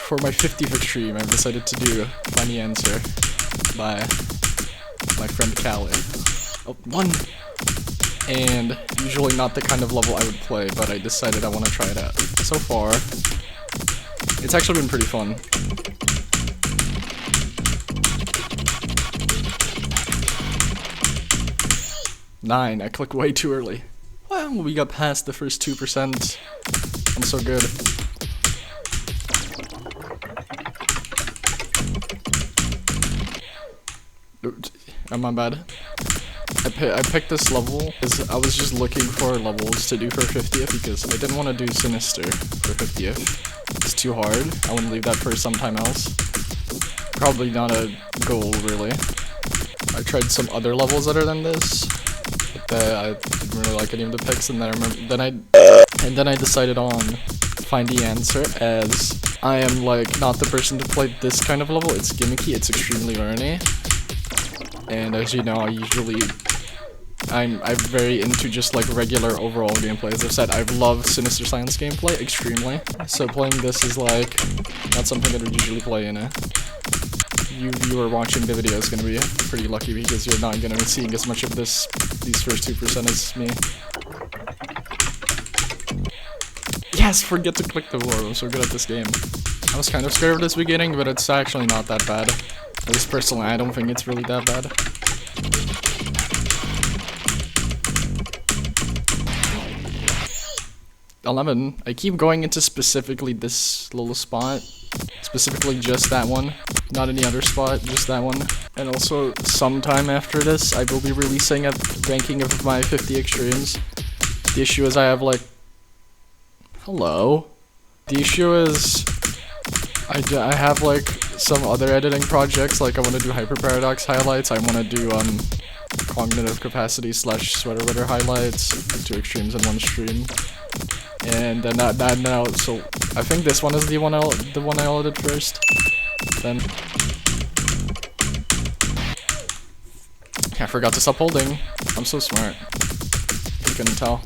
for my 50th stream, I've decided to do Find the Answer by my friend Callie. Oh, one! And usually not the kind of level I would play, but I decided I want to try it out. So far, it's actually been pretty fun. Nine, I clicked way too early. Well, we got past the first 2%. I'm so good. My bad. I picked this level because I was just looking for levels to do for 50th because I didn't want to do Sinister for 50th. It's too hard. I want to leave that for sometime else. Probably not a goal, really. I tried some other levels other than this, but I didn't really like any of the picks, and then I decided on Find the Answer, as I am like not the person to play this kind of level. It's gimmicky, it's extremely learny. And as you know, I'm very into just like regular overall gameplay. As I've said, I love Sinister Silence gameplay extremely. So playing this is like not something I would usually play in. You viewer watching the video is gonna be pretty lucky because you're not gonna be seeing as much of these first 2% as me. Yes, forget to click the war. I'm so good at this game. I was kind of scared of this beginning, but it's actually not that bad. At least personally, I don't think it's really that bad. $11. I keep going into specifically this little spot. Specifically just that one. Not any other spot, just that one. And also, sometime after this, I will be releasing a ranking of my 50 extremes. The issue is I have like... Hello? The issue is... I have like some other editing projects, like I want to do Hyper Paradox highlights, I want to do Cognitive Capacity / Sweater Weather highlights, 2 extremes in one stream. And then that now, so I think this one is the one I edited first. Then I forgot to stop holding. I'm so smart. You couldn't tell.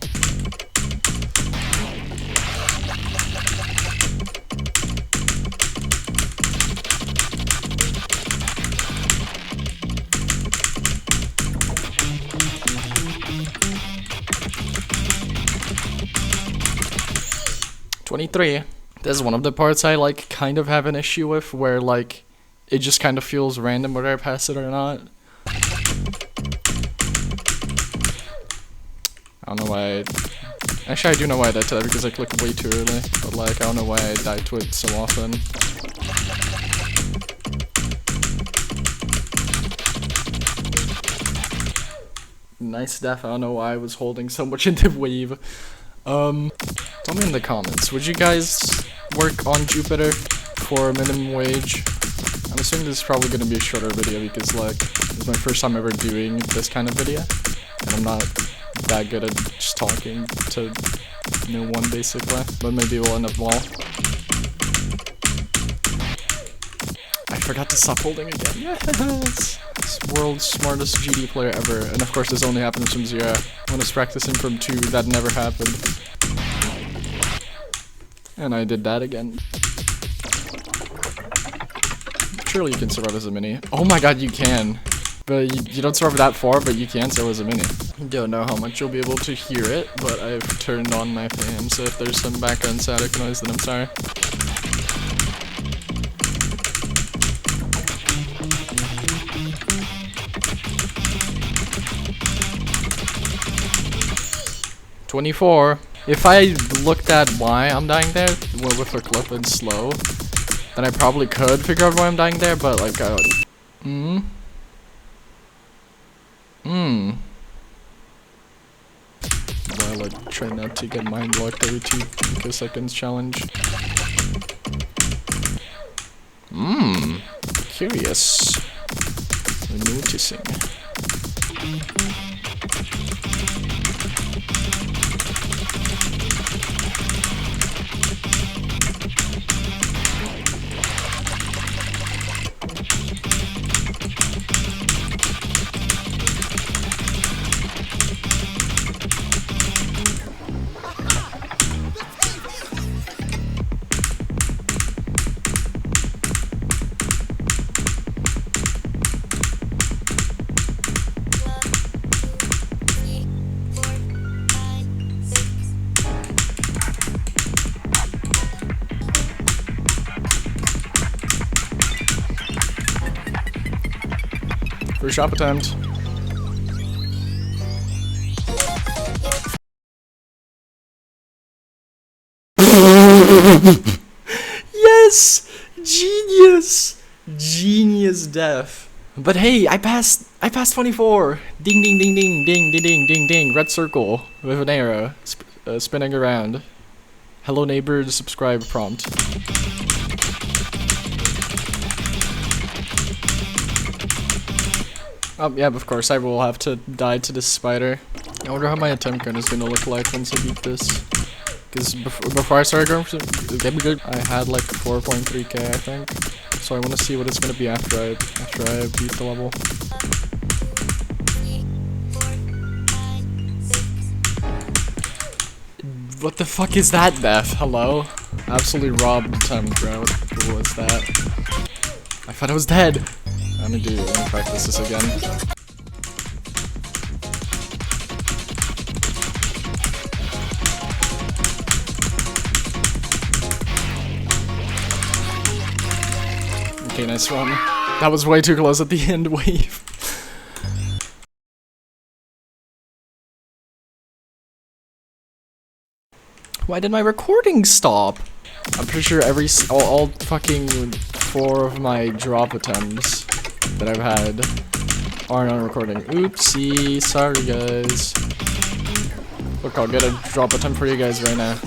$23. This is one of the parts I like kind of have an issue with, where like it just kind of feels random whether I pass it or not. I don't know why actually I do know why I died to that, because I clicked way too early, but like I don't know why I died to it so often. Nice death. I don't know why I was holding so much into wave. Tell me in the comments, would you guys work on Jupiter for minimum wage? I'm assuming this is probably going to be a shorter video because like it's my first time ever doing this kind of video, and I'm not that good at just talking to no one basically, but maybe we'll end up well. I forgot to stop holding again. Yes! World's smartest GD player ever, and of course this only happens from 0. I was practicing from 2, that never happened. And I did that again. Surely you can survive as a mini. Oh my god, you can. But you don't survive that far, but you can survive as a mini. Don't know how much you'll be able to hear it, but I've turned on my fan, so if there's some background static noise, then I'm sorry. $24. If I looked at why I'm dying there with a clip and slow, then I probably could figure out why I'm dying there, but like Well, I try not to get mind blocked every 2 picoseconds challenge. Curious. I'm noticing. First drop attempt. Yes! Genius! Genius death. But hey, I passed 24. Ding ding ding ding ding ding ding ding ding. Red circle with an arrow spinning around. Hello neighbors, subscribe prompt. Yeah, of course I will have to die to this spider. I wonder how my attempt gun is gonna look like once I beat this. Because before I started going for good, I had like 4.3k I think. So I want to see what it's gonna be after I beat the level. What the fuck is that, Beth? Hello? Absolutely robbed attempt, bro. What was that? I thought I was dead. Let me practice this again. Okay, nice one. That was way too close at the end wave. Why did my recording stop? I'm pretty sure all fucking 4 of my drop attempts that I've had aren't on recording. Oopsie, sorry guys. Look, I'll get a drop attempt for you guys right now.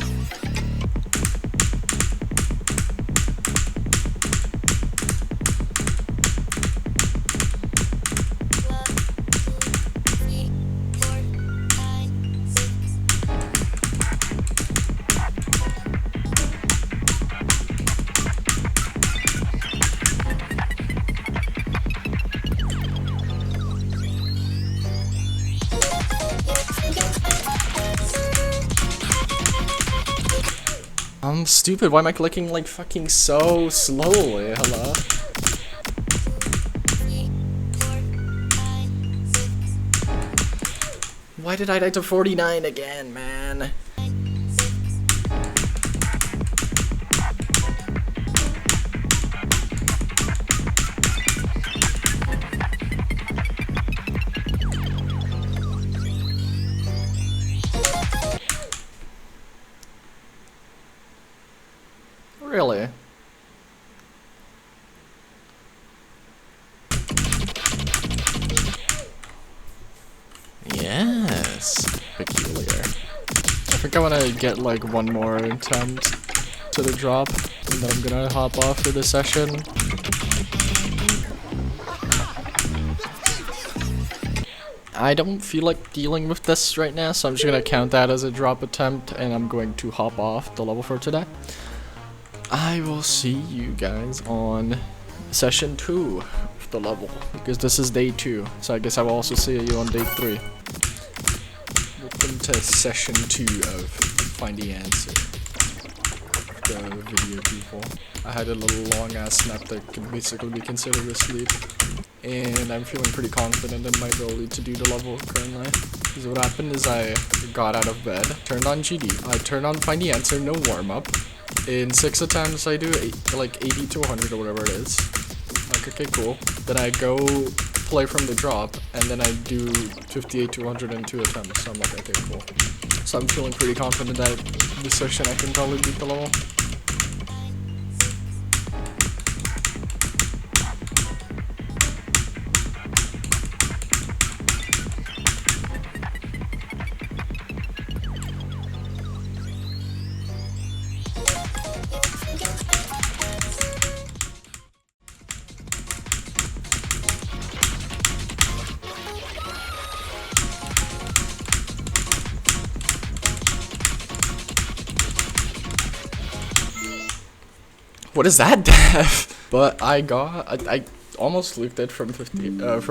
I'm stupid, why am I clicking like fucking so slowly? Hello? Why did I die to 49 again, man? Really? Yes. Peculiar. I think I want to get like one more attempt to the drop, and then I'm gonna hop off for the session. I don't feel like dealing with this right now, so I'm just gonna count that as a drop attempt, and I'm going to hop off the level for today. I will see you guys on session 2 of the level, because this is day 2, so I guess I will also see you on day 3. Welcome to session 2 of Find the Answer. The video people. I had a little long ass nap that could basically be considered a sleep, and I'm feeling pretty confident in my ability to do the level currently. Because what happened is I got out of bed, turned on GD, I turned on Find the Answer, no warm up. In 6 attempts I do like 80 to 100 or whatever it is. Like, okay, cool. Then I go play from the drop, and then I do 58 to 100 in 2 attempts. So I'm like, okay, cool. So I'm feeling pretty confident that this session I can probably beat the level. What is that, Dev? But I almost looped it from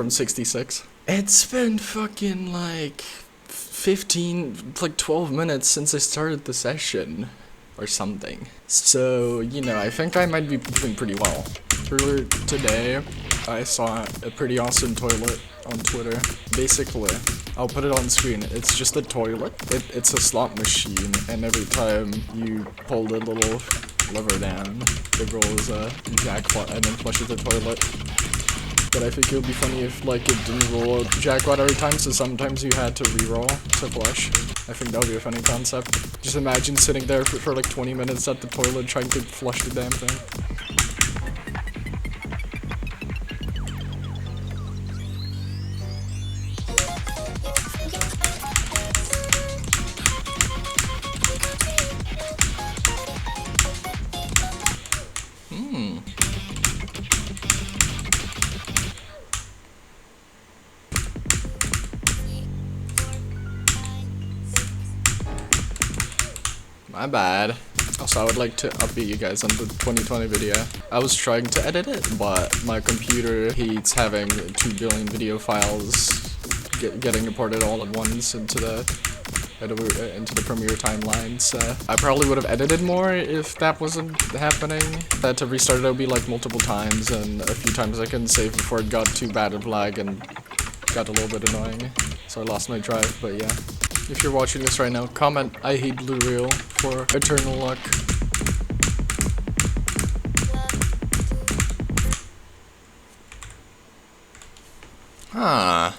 66. It's been fucking like 12 minutes since I started the session or something. So, you know, I think I might be doing pretty well. Earlier today, I saw a pretty awesome toilet on Twitter. Basically, I'll put it on screen. It's just a toilet. It's a slot machine, and every time you pull the little lever down, it rolls a jackpot and then flushes the toilet. But I think it would be funny if like it didn't roll jackpot every time, so sometimes you had to re-roll to flush. I think that would be a funny concept. Just imagine sitting there for like 20 minutes at the toilet trying to flush the damn thing. My bad. Also, I would like to update you guys on the 2020 video. I was trying to edit it, but my computer hates having 2 billion video files getting imported all at once into the Premiere timeline. So I probably would have edited more if that wasn't happening. I had to restart Adobe like multiple times, and a few times I couldn't save before it got too bad of lag and got a little bit annoying. So I lost my drive, but yeah. If you're watching this right now, comment I hate Blue Reel for eternal luck. Huh.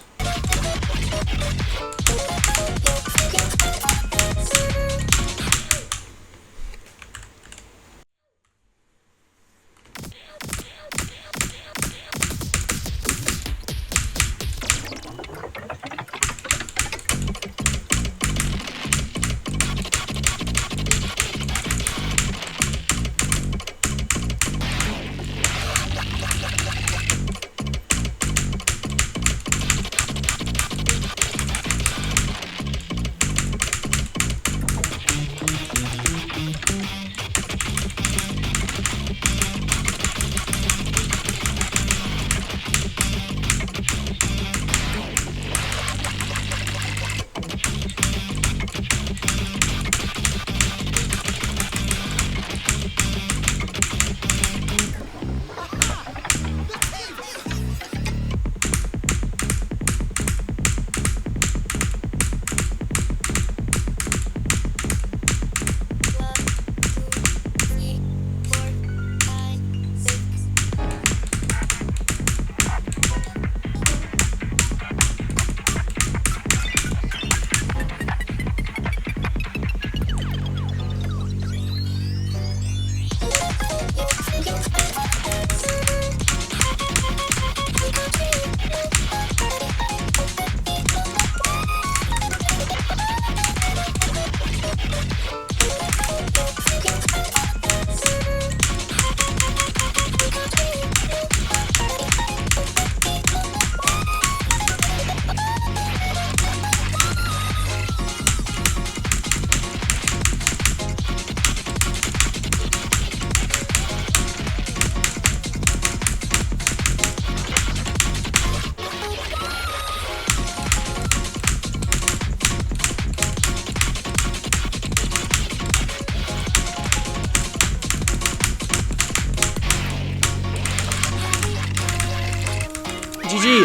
GG!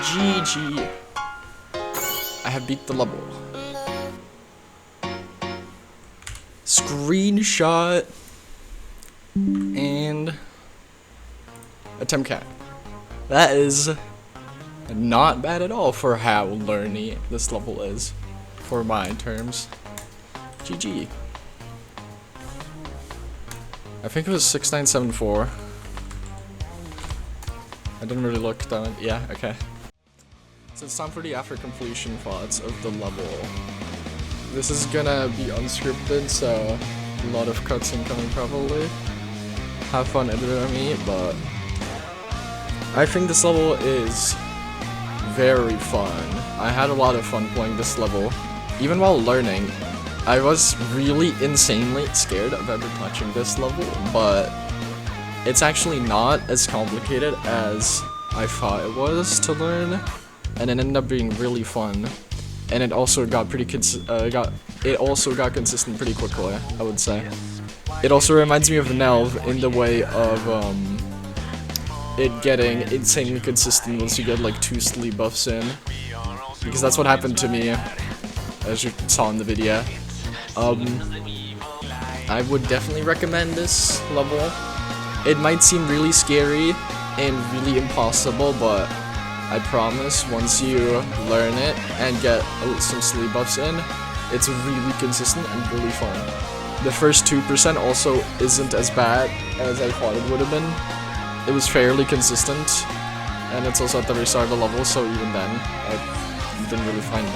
GG. I have beat the level. Screenshot and attempt cat. That is not bad at all for how learny this level is, for my terms. GG. I think it was 6974. I didn't really look down. Yeah, okay. So it's time for the after completion thoughts of the level. This is gonna be unscripted, so a lot of cutscene coming probably. Have fun editing me, but I think this level is very fun. I had a lot of fun playing this level. Even while learning, I was really insanely scared of ever touching this level, but it's actually not as complicated as I thought it was to learn, and it ended up being really fun. And it also got pretty got consistent pretty quickly, I would say. It also reminds me of Nelv in the way of it getting insanely consistent once you get like 2 sleep buffs in, because that's what happened to me, as you saw in the video. I would definitely recommend this level. It might seem really scary and really impossible, but I promise once you learn it and get some sleep buffs in, it's really consistent and really fun. The first 2% also isn't as bad as I thought it would have been. It was fairly consistent, and it's also at the very start of the level, so even then, I didn't really find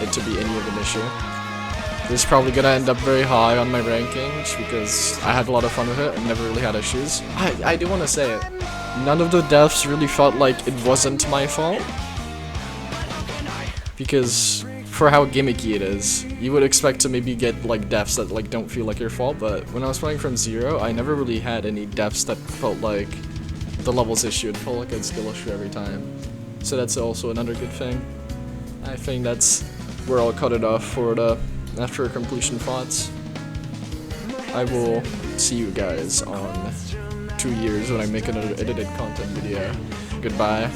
it to be any of an issue. This is probably gonna end up very high on my rankings because I had a lot of fun with it and never really had issues. I do want to say it. None of the deaths really felt like it wasn't my fault, because for how gimmicky it is, you would expect to maybe get like deaths that like don't feel like your fault, but when I was playing from zero, I never really had any deaths that felt like the level's issue. It felt like a skill issue every time. So that's also another good thing. I think that's where I'll cut it off for the after completion thoughts. I will see you guys on 2 years when I make another edited content video. Goodbye.